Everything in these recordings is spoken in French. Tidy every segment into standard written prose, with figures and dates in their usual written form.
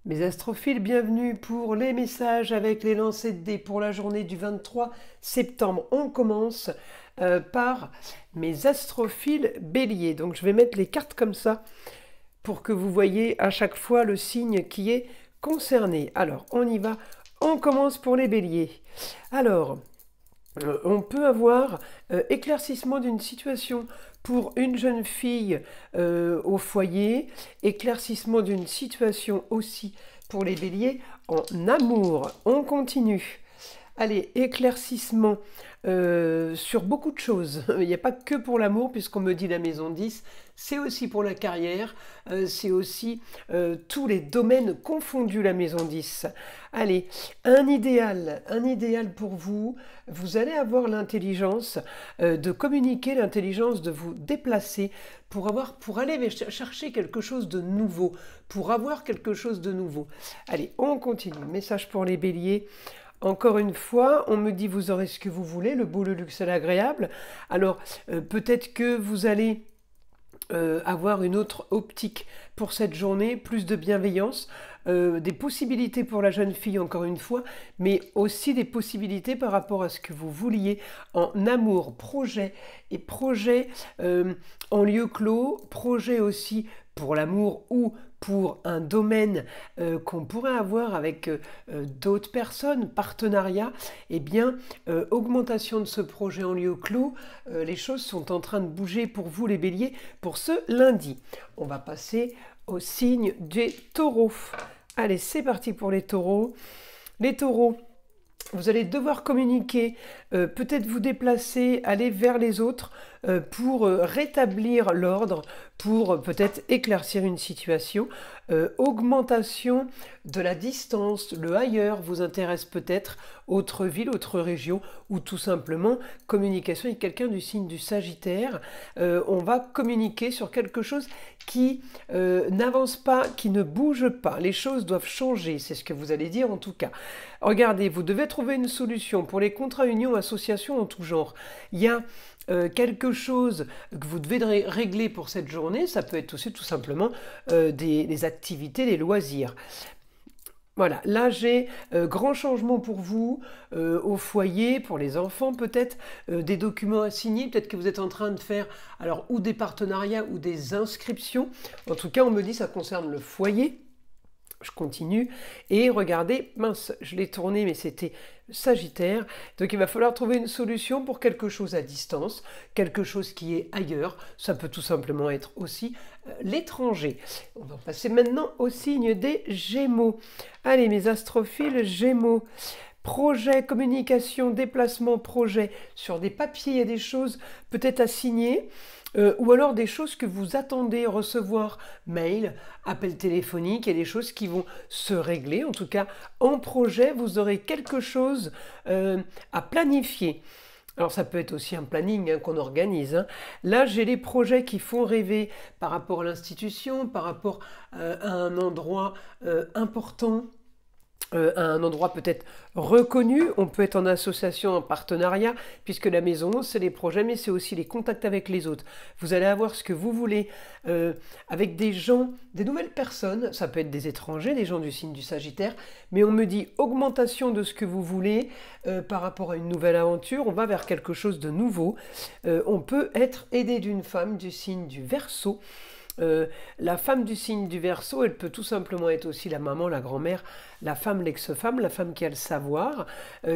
Mes astrophiles, bienvenue pour les messages avec les lancers de dés pour la journée du 23 septembre. On commence par mes astrophiles béliers. Donc je vais mettre les cartes comme ça pour que vous voyez à chaque fois le signe qui est concerné. Alors on y va, on commence pour les béliers. Alors on peut avoir éclaircissement d'une situation pour une jeune fille au foyer, éclaircissement d'une situation aussi pour les béliers en amour. On continue. Allez, éclaircissement sur beaucoup de choses. Il n'y a pas que pour l'amour, puisqu'on me dit la maison 10, c'est aussi pour la carrière, c'est aussi tous les domaines confondus, la maison 10. Allez, un idéal pour vous. Vous allez avoir l'intelligence de communiquer, l'intelligence de vous déplacer pour aller chercher quelque chose de nouveau, pour avoir quelque chose de nouveau. Allez, on continue. Message pour les béliers. Encore une fois, on me dit vous aurez ce que vous voulez, le beau, le luxe et l'agréable. Alors, peut-être que vous allez avoir une autre optique pour cette journée, plus de bienveillance, des possibilités pour la jeune fille encore une fois, mais aussi des possibilités par rapport à ce que vous vouliez en amour, projet et projet en lieu clos, projet aussi pour l'amour ou pour un domaine qu'on pourrait avoir avec d'autres personnes, partenariat, eh bien, augmentation de ce projet en lieu clos, les choses sont en train de bouger pour vous les béliers pour ce lundi. On va passer au signe des taureaux. Allez, c'est parti pour les taureaux. Les taureaux, vous allez devoir communiquer, peut-être vous déplacer, aller vers les autres pour rétablir l'ordre, pour peut-être éclaircir une situation. Augmentation de la distance, le ailleurs vous intéresse peut-être, autre ville, autre région, ou tout simplement communication avec quelqu'un du signe du Sagittaire. On va communiquer sur quelque chose qui n'avance pas, qui ne bouge pas. Les choses doivent changer, c'est ce que vous allez dire en tout cas. Regardez, vous devez trouver une solution pour les contrats, unions, associations en tout genre. Il y a quelque chose que vous devez régler pour cette journée, ça peut être aussi tout simplement des activités, des loisirs. Voilà, là j'ai grand changement pour vous, au foyer, pour les enfants peut-être, des documents à signer, peut-être que vous êtes en train de faire alors ou des partenariats ou des inscriptions. En tout cas, on me dit que ça concerne le foyer. Je continue et regardez, mince, je l'ai tourné mais c'était Sagittaire, donc il va falloir trouver une solution pour quelque chose à distance, quelque chose qui est ailleurs, ça peut tout simplement être aussi l'étranger. On va passer maintenant au signe des Gémeaux. Allez mes astrophiles Gémeaux. Projet, communication, déplacement, projet. Sur des papiers, il y a des choses peut-être à signer, ou alors des choses que vous attendez recevoir, mail, appel téléphonique, il y a des choses qui vont se régler. En tout cas, en projet, vous aurez quelque chose à planifier. Alors ça peut être aussi un planning qu'on organise. Là, j'ai les projets qui font rêver par rapport à l'institution, par rapport à un endroit important, à un endroit peut-être reconnu. On peut être en association, en partenariat, puisque la maison, c'est les projets, mais c'est aussi les contacts avec les autres. Vous allez avoir ce que vous voulez avec des gens, des nouvelles personnes, ça peut être des étrangers, des gens du signe du Sagittaire, mais on me dit augmentation de ce que vous voulez par rapport à une nouvelle aventure, on va vers quelque chose de nouveau. On peut être aidé d'une femme du signe du Verseau. La femme du signe du Verseau, elle peut tout simplement être aussi la maman, la grand-mère, la femme, l'ex-femme, la femme qui a le savoir,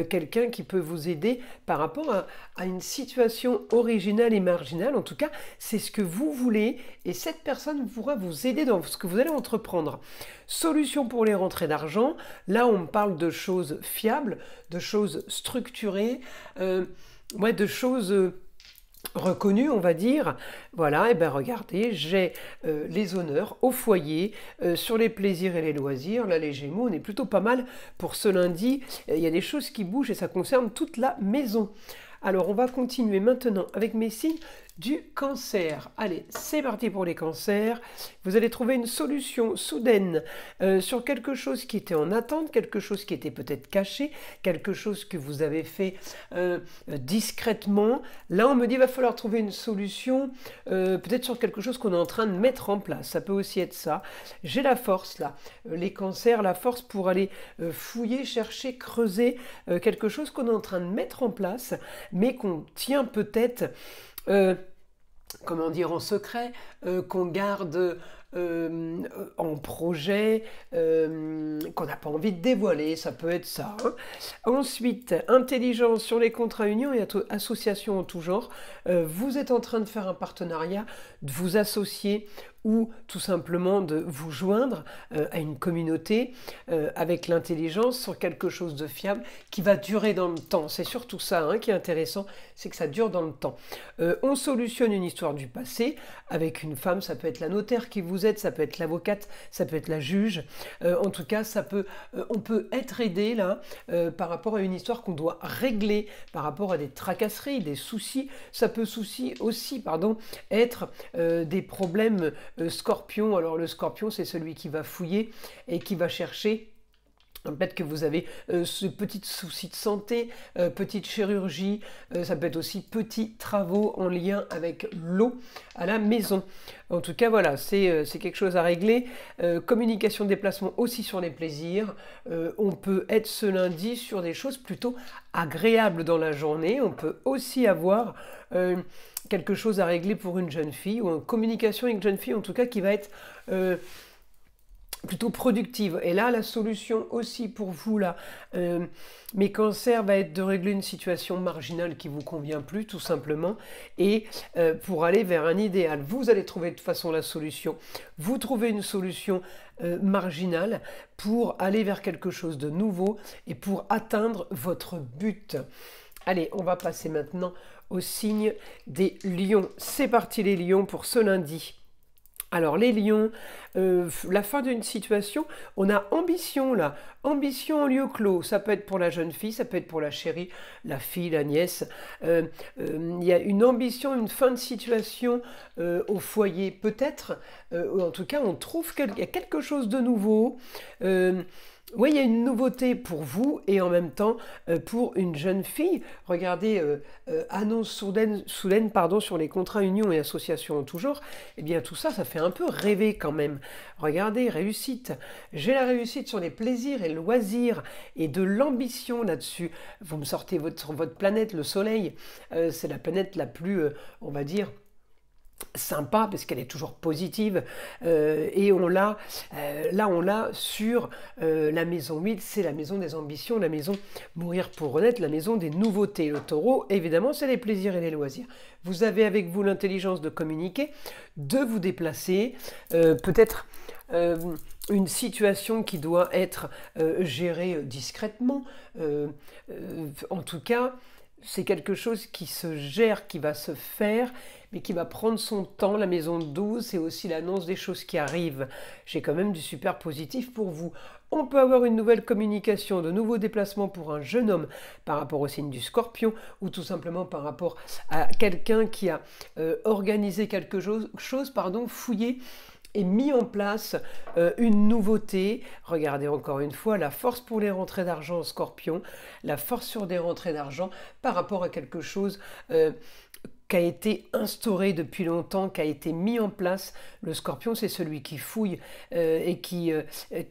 quelqu'un qui peut vous aider par rapport à une situation originale et marginale. En tout cas, c'est ce que vous voulez et cette personne pourra vous aider dans ce que vous allez entreprendre. Solution pour les rentrées d'argent. Là, on parle de choses fiables, de choses structurées, de choses reconnu, on va dire. Voilà, et bien regardez, j'ai les honneurs au foyer, sur les plaisirs et les loisirs. Là, les Gémeaux, on est plutôt pas mal pour ce lundi. Il y a des choses qui bougent et ça concerne toute la maison. Alors, on va continuer maintenant avec mes signes du cancer. Allez, c'est parti pour les cancers. Vous allez trouver une solution soudaine sur quelque chose qui était en attente, quelque chose qui était peut-être caché, quelque chose que vous avez fait discrètement. Là, on me dit qu'il va falloir trouver une solution peut-être sur quelque chose qu'on est en train de mettre en place. Ça peut aussi être ça. J'ai la force là. Les cancers, la force pour aller fouiller, chercher, creuser quelque chose qu'on est en train de mettre en place, mais qu'on tient peut-être, comment dire, en secret, qu'on garde en projet, qu'on n'a pas envie de dévoiler, ça peut être ça. Hein. Ensuite, intelligence sur les contrats unions et associations en tout genre. Vous êtes en train de faire un partenariat, de vous associer ou tout simplement de vous joindre à une communauté avec l'intelligence sur quelque chose de fiable qui va durer dans le temps. C'est surtout ça hein, qui est intéressant, c'est que ça dure dans le temps. On solutionne une histoire du passé avec une femme, ça peut être la notaire qui vous aide, ça peut être l'avocate, ça peut être la juge. En tout cas, on peut être aidé là par rapport à une histoire qu'on doit régler, par rapport à des tracasseries, des soucis. Ça peut aussi être des problèmes scorpion. Alors le scorpion, c'est celui qui va fouiller et qui va chercher. Peut-être que vous avez ce petit souci de santé, petite chirurgie, ça peut être aussi petits travaux en lien avec l'eau à la maison. En tout cas, voilà, c'est quelque chose à régler. Communication, déplacement aussi sur les plaisirs. On peut être ce lundi sur des choses plutôt agréables dans la journée. On peut aussi avoir quelque chose à régler pour une jeune fille ou en communication avec une jeune fille, en tout cas, qui va être plutôt productive. Et là, la solution aussi pour vous, là, mes cancers, va être de régler une situation marginale qui ne vous convient plus, tout simplement, et pour aller vers un idéal. Vous allez trouver de toute façon la solution. Vous trouvez une solution marginale pour aller vers quelque chose de nouveau et pour atteindre votre but. Allez, on va passer maintenant au signe des lions. C'est parti les lions pour ce lundi. Alors les lions, la fin d'une situation, on a ambition là, ambition en lieu clos, ça peut être pour la jeune fille, ça peut être pour la chérie, la fille, la nièce, il y a une ambition, une fin de situation au foyer peut-être, ou en tout cas on trouve qu'il y a quelque chose de nouveau, oui, il y a une nouveauté pour vous et en même temps pour une jeune fille. Regardez, annonce soudaine sur les contrats unions et associations en tout genre. Eh bien tout ça, ça fait un peu rêver quand même. Regardez, réussite. J'ai la réussite sur les plaisirs et le loisir et de l'ambition là-dessus. Vous me sortez sur votre planète, le soleil. C'est la planète la plus, on va dire, sympa parce qu'elle est toujours positive et on l'a sur la maison 8, c'est la maison des ambitions, la maison mourir pour renaître, la maison des nouveautés. Le taureau, évidemment, c'est les plaisirs et les loisirs. Vous avez avec vous l'intelligence de communiquer, de vous déplacer, peut-être une situation qui doit être gérée discrètement, en tout cas c'est quelque chose qui se gère, qui va se faire, mais qui va prendre son temps. La maison 12, c'est aussi l'annonce des choses qui arrivent. J'ai quand même du super positif pour vous. On peut avoir une nouvelle communication, de nouveaux déplacements pour un jeune homme par rapport au signe du Scorpion, ou tout simplement par rapport à quelqu'un qui a organisé quelque chose, fouillé et mis en place une nouveauté. Regardez encore une fois la force pour les rentrées d'argent en Scorpion, la force sur des rentrées d'argent par rapport à quelque chose qui a été instauré depuis longtemps, qui a été mis en place. Le Scorpion, c'est celui qui fouille et qui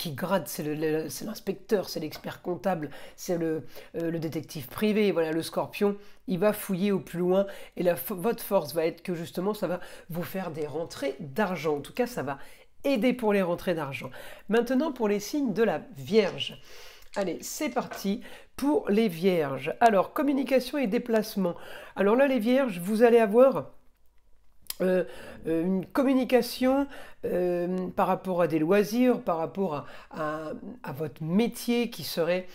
gratte, c'est l'inspecteur, c'est l'expert comptable, c'est le détective privé. Voilà, le Scorpion, il va fouiller au plus loin et votre force va être que justement, ça va vous faire des rentrées d'argent. En tout cas, ça va aider pour les rentrées d'argent. Maintenant, pour les signes de la Vierge. Allez, c'est parti pour les Vierges. Alors, communication et déplacement. Alors là, les Vierges, vous allez avoir une communication par rapport à des loisirs, par rapport à votre métier qui serait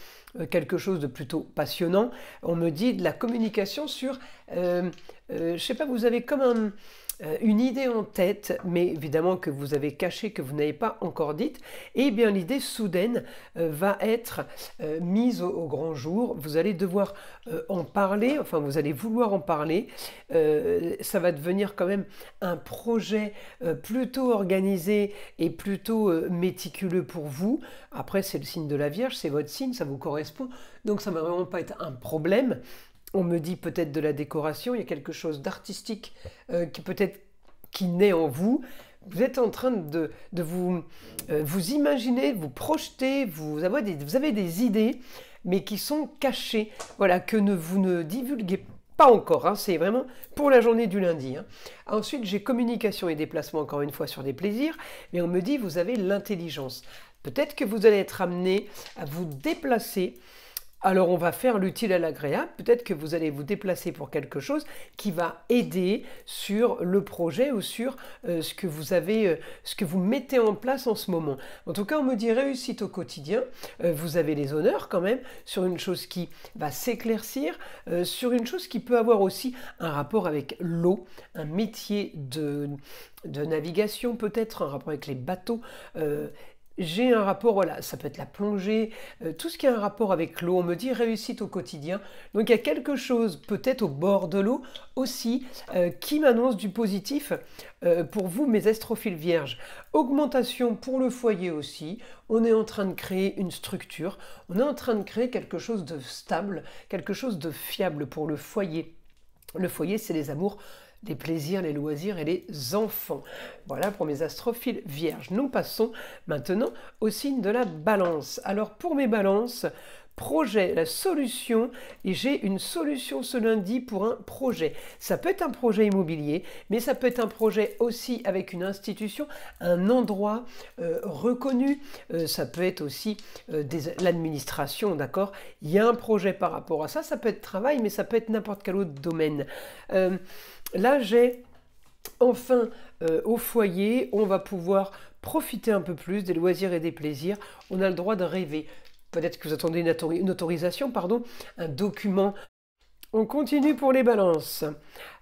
quelque chose de plutôt passionnant. On me dit de la communication sur, je sais pas, vous avez comme une idée en tête, mais évidemment que vous avez cachée, que vous n'avez pas encore dite, et bien l'idée soudaine va être mise au grand jour. Vous allez devoir en parler, enfin vous allez vouloir en parler. Ça va devenir quand même un projet plutôt organisé et plutôt méticuleux pour vous. Après, c'est le signe de la Vierge, c'est votre signe, ça vous correspond, donc ça ne va vraiment pas être un problème. On me dit peut-être de la décoration, il y a quelque chose d'artistique qui peut-être qui naît en vous. Vous êtes en train de vous imaginer, vous projeter, vous avez des idées, mais qui sont cachées, voilà, que vous ne divulguez pas encore. Hein, c'est vraiment pour la journée du lundi. Hein. Ensuite, j'ai communication et déplacement, encore une fois, sur des plaisirs, mais on me dit vous avez l'intelligence. Peut-être que vous allez être amené à vous déplacer. Alors on va faire l'utile à l'agréable, peut-être que vous allez vous déplacer pour quelque chose qui va aider sur le projet ou sur ce que vous mettez en place en ce moment. En tout cas, on me dit réussite au quotidien, vous avez les honneurs quand même sur une chose qui va s'éclaircir, sur une chose qui peut avoir aussi un rapport avec l'eau, un métier de navigation peut-être, un rapport avec les bateaux, j'ai un rapport, voilà, ça peut être la plongée, tout ce qui a un rapport avec l'eau, on me dit réussite au quotidien. Donc il y a quelque chose, peut-être au bord de l'eau aussi, qui m'annonce du positif pour vous, mes astrophiles vierges. Augmentation pour le foyer aussi, on est en train de créer une structure, on est en train de créer quelque chose de stable, quelque chose de fiable pour le foyer. Le foyer, c'est les amours, les plaisirs, les loisirs et les enfants. Voilà pour mes astrophiles vierges. Nous passons maintenant au signe de la balance. Alors pour mes balances, projet, la solution, et j'ai une solution ce lundi pour un projet. Ça peut être un projet immobilier, mais ça peut être un projet aussi avec une institution, un endroit reconnu, ça peut être aussi l'administration, d'accord? Il y a un projet par rapport à ça, ça peut être travail, mais ça peut être n'importe quel autre domaine. Là, j'ai enfin au foyer, on va pouvoir profiter un peu plus des loisirs et des plaisirs. On a le droit de rêver. Peut-être que vous attendez une autorisation, pardon, un document. On continue pour les balances.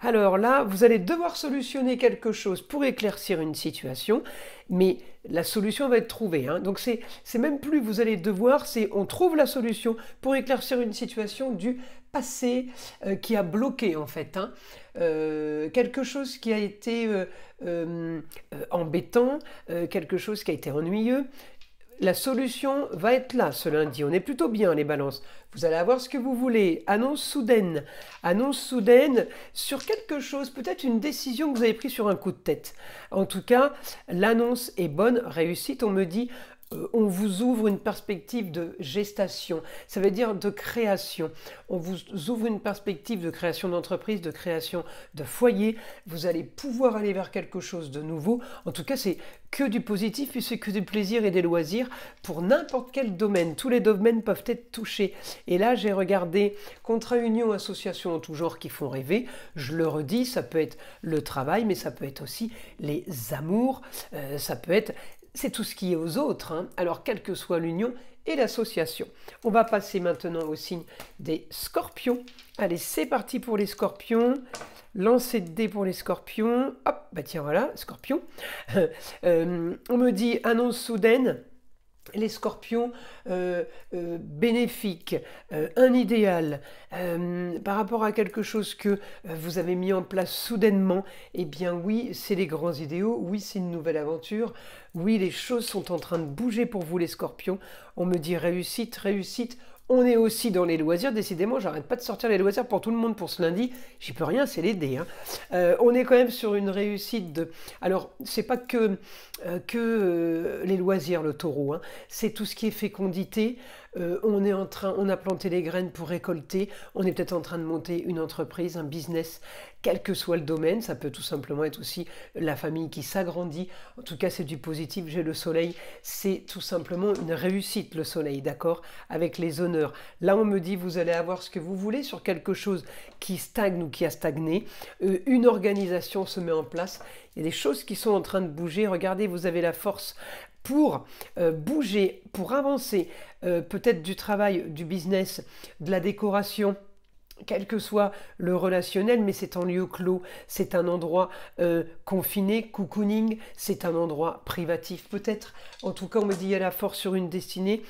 Alors là, vous allez devoir solutionner quelque chose pour éclaircir une situation, mais la solution va être trouvée. Hein. Donc c'est même plus vous allez devoir, c'est on trouve la solution pour éclaircir une situation du passé qui a bloqué en fait. Hein. Quelque chose qui a été embêtant, quelque chose qui a été ennuyeux. La solution va être là ce lundi. On est plutôt bien les balances. Vous allez avoir ce que vous voulez. Annonce soudaine sur quelque chose, peut-être une décision que vous avez prise sur un coup de tête. En tout cas, l'annonce est bonne, réussite. On me dit on vous ouvre une perspective de gestation, ça veut dire de création. On vous ouvre une perspective de création d'entreprise, de création de foyer. Vous allez pouvoir aller vers quelque chose de nouveau. En tout cas, c'est que du positif, puis c'est que du plaisir et des loisirs pour n'importe quel domaine. Tous les domaines peuvent être touchés. Et là, j'ai regardé contrat, union, association en tout genre qui font rêver. Je le redis, ça peut être le travail, mais ça peut être aussi les amours, ça peut être... C'est tout ce qui est aux autres, hein. Alors quelle que soit l'union et l'association. On va passer maintenant au signe des scorpions. Allez, c'est parti pour les scorpions. Lancer de dés pour les scorpions. Hop, bah tiens, voilà, scorpion. On me dit annonce soudaine. Les scorpions bénéfiques, un idéal par rapport à quelque chose que vous avez mis en place soudainement, eh bien oui, c'est les grands idéaux, oui, c'est une nouvelle aventure, oui, les choses sont en train de bouger pour vous les scorpions. On me dit réussite, réussite. On est aussi dans les loisirs, décidément, j'arrête pas de sortir les loisirs pour tout le monde pour ce lundi, j'y peux rien, c'est les dés. Hein. On est quand même sur une réussite de... Alors, c'est pas que les loisirs, le taureau, hein. C'est tout ce qui est fécondité. On a planté les graines pour récolter, on est peut-être en train de monter une entreprise, un business, quel que soit le domaine, ça peut tout simplement être aussi la famille qui s'agrandit, en tout cas c'est du positif, j'ai le soleil, c'est tout simplement une réussite le soleil, d'accord, avec les honneurs. Là on me dit vous allez avoir ce que vous voulez sur quelque chose qui stagne ou qui a stagné, une organisation se met en place, il y a des choses qui sont en train de bouger, regardez vous avez la force pour bouger, pour avancer, peut-être du travail, du business, de la décoration, quel que soit le relationnel, mais c'est en lieu clos, c'est un endroit confiné, cocooning, c'est un endroit privatif peut-être. En tout cas, on me dit il y a la force sur une destinée.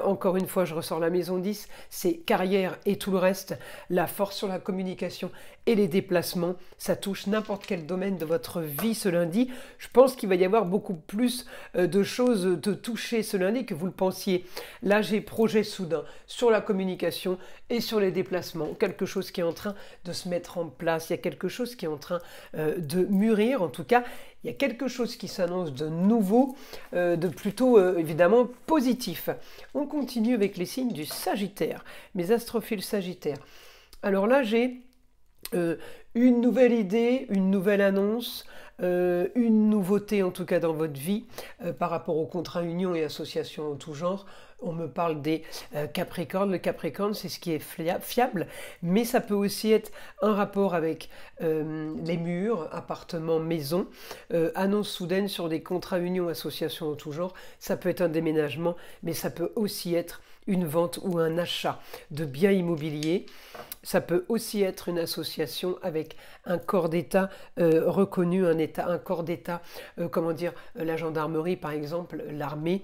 Encore une fois, je ressors la maison 10, c'est carrière et tout le reste. La force sur la communication et les déplacements, ça touche n'importe quel domaine de votre vie ce lundi. Je pense qu'il va y avoir beaucoup plus de choses de toucher ce lundi que vous le pensiez. Là, j'ai projet soudain sur la communication et sur les déplacements. Quelque chose qui est en train de se mettre en place. Il y a quelque chose qui est en train de mûrir. En tout cas, il y a quelque chose qui s'annonce de nouveau, de plutôt évidemment positif. On continue avec les signes du Sagittaire, mes astrophiles Sagittaires. Alors là, j'ai une nouvelle idée, une nouvelle annonce, une nouveauté en tout cas dans votre vie par rapport aux contrats unions et associations en tout genre. On me parle des Capricornes. Le Capricorne, c'est ce qui est fiable, mais ça peut aussi être un rapport avec les murs, appartements, maisons, annonce soudaine sur des contrats unions, associations en tout genre. Ça peut être un déménagement, mais ça peut aussi être une vente ou un achat de biens immobiliers. Ça peut aussi être une association avec un corps d'État reconnu, un corps d'État, comment dire, la gendarmerie par exemple, l'armée,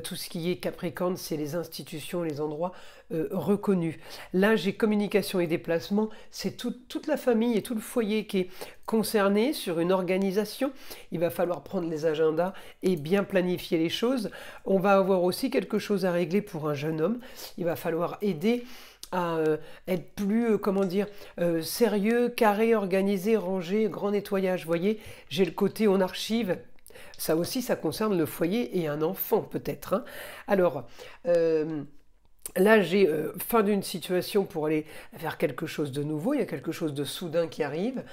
tout ce qui est Capricorne, c'est les institutions, les endroits reconnus. Là, j'ai communication et déplacement, c'est toute la famille et tout le foyer qui est concerné sur une organisation. Il va falloir prendre les agendas et bien planifier les choses. On va avoir aussi quelque chose à régler pour un jeune homme. Il va falloir aider à être plus, comment dire, sérieux, carré, organisé, rangé, grand nettoyage. Vous voyez, j'ai le côté on archive. Ça aussi, ça concerne le foyer et un enfant peut-être. Hein. Alors, là, j'ai fin d'une situation pour aller vers quelque chose de nouveau. Il y a quelque chose de soudain qui arrive,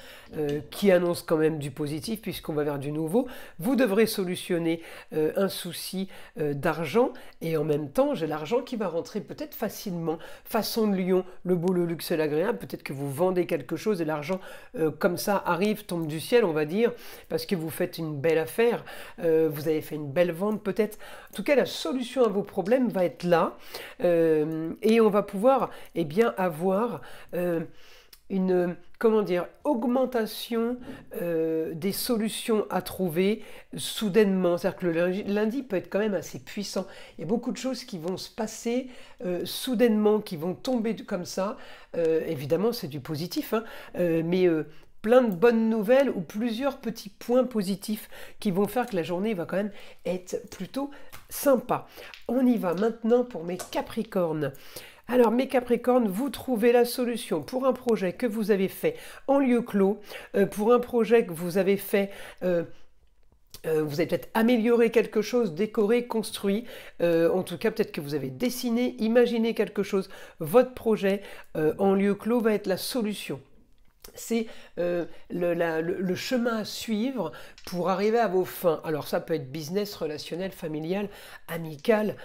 qui annonce quand même du positif puisqu'on va vers du nouveau. Vous devrez solutionner un souci d'argent et en même temps, j'ai l'argent qui va rentrer peut-être facilement. Façon de Lion, le beau, le luxe et l'agréable. Peut-être que vous vendez quelque chose et l'argent comme ça arrive, tombe du ciel, on va dire, parce que vous faites une belle affaire. Vous avez fait une belle vente peut-être. En tout cas, la solution à vos problèmes va être là. Et on va pouvoir avoir une augmentation des solutions à trouver soudainement. C'est-à-dire que le lundi peut être quand même assez puissant. Il y a beaucoup de choses qui vont se passer soudainement, qui vont tomber comme ça. Évidemment, c'est du positif, hein, mais plein de bonnes nouvelles ou plusieurs petits points positifs qui vont faire que la journée va quand même être plutôt sympa. On y va maintenant pour mes Capricornes. Alors mes Capricornes, vous trouvez la solution pour un projet que vous avez fait en lieu clos, pour un projet que vous avez fait... vous avez peut-être amélioré quelque chose, décoré, construit. En tout cas, peut-être que vous avez dessiné, imaginé quelque chose. Votre projet en lieu clos va être la solution. C'est le chemin à suivre pour arriver à vos fins. Alors ça peut être business, relationnel, familial, amical,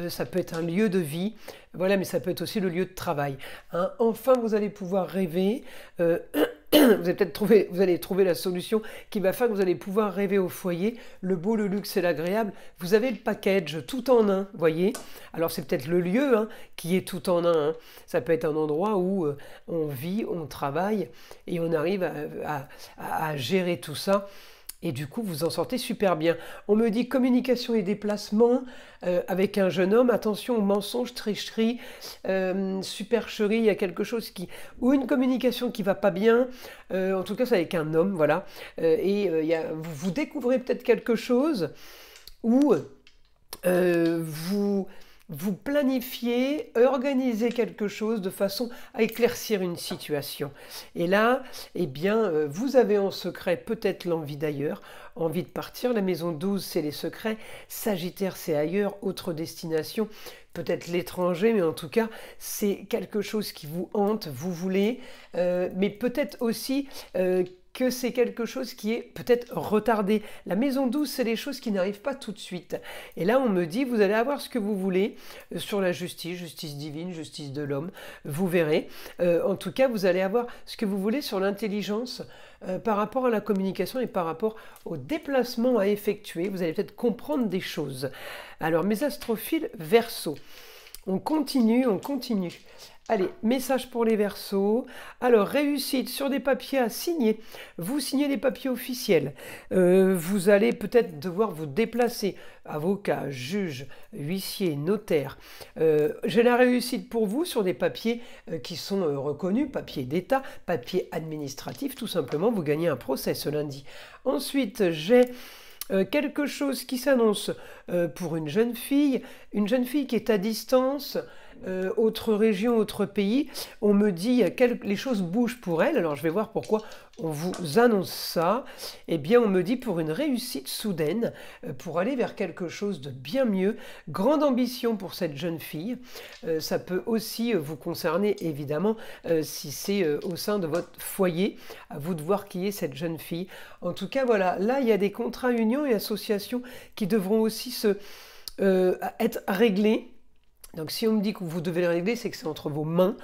ça peut être un lieu de vie, voilà, mais ça peut être aussi le lieu de travail. Hein. Enfin, vous allez pouvoir rêver. Vous allez trouver la solution qui va faire que vous allez pouvoir rêver au foyer, le beau, le luxe et l'agréable. Vous avez le package tout en un, voyez. Alors c'est peut-être le lieu hein, qui est tout en un. Hein. Ça peut être un endroit où on vit, on travaille et on arrive à gérer tout ça. Et du coup, vous en sortez super bien. On me dit communication et déplacement avec un jeune homme. Attention aux mensonges, tricherie, supercherie. Il y a quelque chose qui... ou une communication qui va pas bien. En tout cas, c'est avec un homme, voilà. Vous découvrez peut-être quelque chose où vous planifiez, organisez quelque chose de façon à éclaircir une situation. Et là, vous avez en secret peut-être l'envie d'ailleurs, envie de partir. La maison 12, c'est les secrets. Sagittaire, c'est ailleurs, autre destination. Peut-être l'étranger, mais en tout cas, c'est quelque chose qui vous hante, vous voulez, mais peut-être aussi... que c'est quelque chose qui est peut-être retardé. La maison 12, c'est des choses qui n'arrivent pas tout de suite. Et là, on me dit, vous allez avoir ce que vous voulez sur la justice, justice divine, justice de l'homme, vous verrez. En tout cas, vous allez avoir ce que vous voulez sur l'intelligence par rapport à la communication et par rapport au déplacement à effectuer. Vous allez peut-être comprendre des choses. Alors, mes astrophiles Verseau. On continue, on continue. Allez, message pour les Verseaux. Alors, réussite sur des papiers à signer. Vous signez des papiers officiels. Vous allez peut-être devoir vous déplacer. Avocat, juge, huissier, notaire. J'ai la réussite pour vous sur des papiers qui sont reconnus, papiers d'État, papiers administratifs, tout simplement. Vous gagnez un procès ce lundi. Ensuite, j'ai quelque chose qui s'annonce pour une jeune fille qui est à distance, autre région, autre pays. On me dit les choses bougent pour elle, alors je vais voir pourquoi on vous annonce ça. Eh bien, on me dit pour une réussite soudaine, pour aller vers quelque chose de bien mieux. Grande ambition pour cette jeune fille. Ça peut aussi vous concerner, évidemment, si c'est au sein de votre foyer. À vous de voir qui est cette jeune fille. En tout cas, voilà, là, il y a des contrats, unions et associations qui devront aussi être réglés. Donc si on me dit que vous devez le régler, c'est que c'est entre vos mains.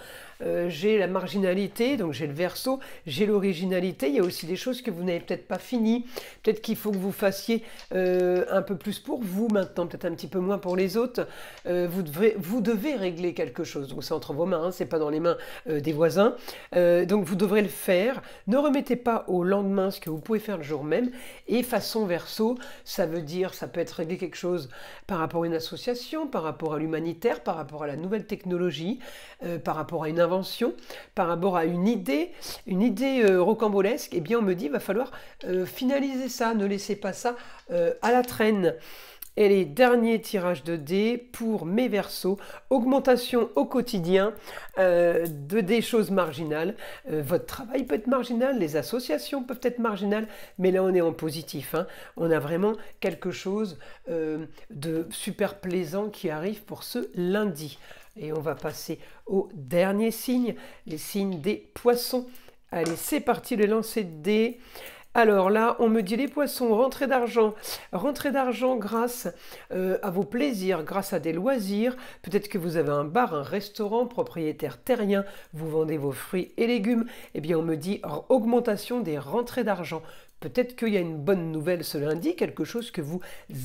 J'ai la marginalité, donc j'ai le Verseau, j'ai l'originalité. Il y a aussi des choses que vous n'avez peut-être pas finies. Peut-être qu'il faut que vous fassiez un peu plus pour vous maintenant, peut-être un petit peu moins pour les autres. Vous devez régler quelque chose. Donc c'est entre vos mains, hein, c'est pas dans les mains des voisins. Donc vous devrez le faire. Ne remettez pas au lendemain ce que vous pouvez faire le jour même. Et façon Verseau, ça veut dire, ça peut être régler quelque chose par rapport à une association, par rapport à l'humanitaire, par rapport à la nouvelle technologie, par rapport à une invention, par rapport à une idée rocambolesque. Eh bien, on me dit, il va falloir finaliser ça, ne laissez pas ça à la traîne. Et les derniers tirages de dés pour mes Verseaux, augmentation au quotidien des choses marginales. Votre travail peut être marginal, les associations peuvent être marginales, mais là on est en positif, hein. On a vraiment quelque chose de super plaisant qui arrive pour ce lundi. Et on va passer au dernier signe, les signes des Poissons. Allez, c'est parti, le lancer de dés. Alors là, on me dit les Poissons, rentrée d'argent grâce à vos plaisirs, grâce à des loisirs. Peut-être que vous avez un bar, un restaurant, propriétaire terrien, vous vendez vos fruits et légumes. Eh bien, on me dit augmentation des rentrées d'argent. Peut-être qu'il y a une bonne nouvelle ce lundi, quelque chose que vous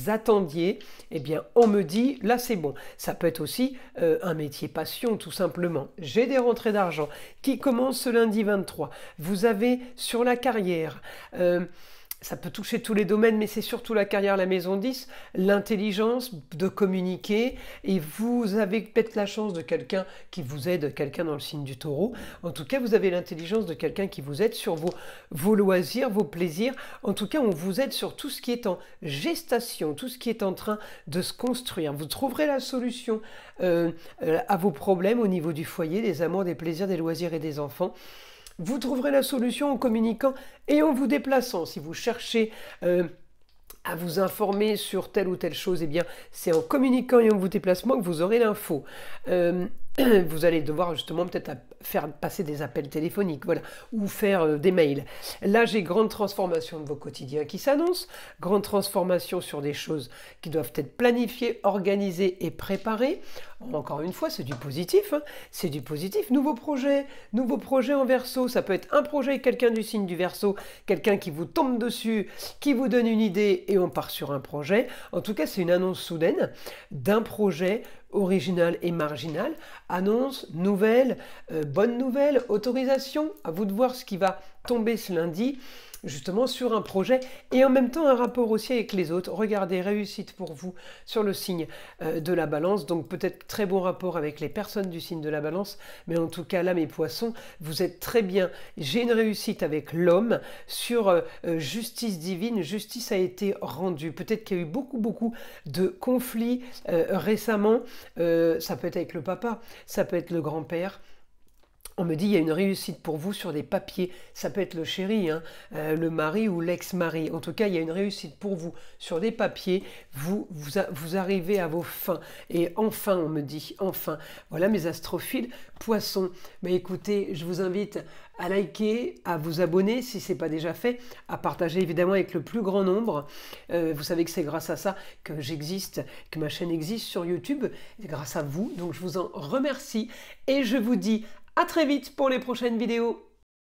attendiez. Eh bien, on me dit, là c'est bon. Ça peut être aussi un métier passion, tout simplement. J'ai des rentrées d'argent qui commencent ce lundi 23. Vous avez sur la carrière... ça peut toucher tous les domaines, mais c'est surtout la carrière, la maison 10, l'intelligence de communiquer, et vous avez peut-être la chance de quelqu'un qui vous aide, quelqu'un dans le signe du Taureau. En tout cas, vous avez l'intelligence de quelqu'un qui vous aide sur vos loisirs, vos plaisirs. En tout cas, on vous aide sur tout ce qui est en gestation, tout ce qui est en train de se construire. Vous trouverez la solution à vos problèmes au niveau du foyer, des amours, des plaisirs, des loisirs et des enfants. Vous trouverez la solution en communiquant et en vous déplaçant. Si vous cherchez à vous informer sur telle ou telle chose, eh bien, c'est en communiquant et en vous déplacement que vous aurez l'info. Vous allez devoir justement peut-être faire passer des appels téléphoniques, voilà, ou faire des mails. Là, j'ai grande transformation de vos quotidiens qui s'annoncent, grande transformation sur des choses qui doivent être planifiées, organisées et préparées. Encore une fois, c'est du positif, hein, c'est du positif. Nouveau projet en Verseau, ça peut être un projet avec quelqu'un du signe du Verseau, quelqu'un qui vous tombe dessus, qui vous donne une idée et on part sur un projet. En tout cas, c'est une annonce soudaine d'un projet original et marginal, annonce, nouvelle, bonne nouvelle, autorisation, à vous de voir ce qui va tomber ce lundi, justement sur un projet et en même temps un rapport aussi avec les autres. Regardez, réussite pour vous sur le signe de la Balance, donc peut-être très bon rapport avec les personnes du signe de la Balance, mais en tout cas là mes Poissons, vous êtes très bien. J'ai une réussite avec l'homme sur justice divine, justice a été rendue. Peut-être qu'il y a eu beaucoup de conflits récemment, ça peut être avec le papa, ça peut être le grand-père. On me dit, il y a une réussite pour vous sur des papiers. Ça peut être le chéri, hein, le mari ou l'ex-mari. En tout cas, il y a une réussite pour vous sur des papiers. Vous arrivez à vos fins. Et enfin, on me dit, enfin. Voilà mes astrophiles Poissons. Mais écoutez, je vous invite à liker, à vous abonner si ce n'est pas déjà fait, à partager évidemment avec le plus grand nombre. Vous savez que c'est grâce à ça que j'existe, que ma chaîne existe sur YouTube. C'est grâce à vous. Donc, je vous en remercie. Et je vous dis à très vite pour les prochaines vidéos.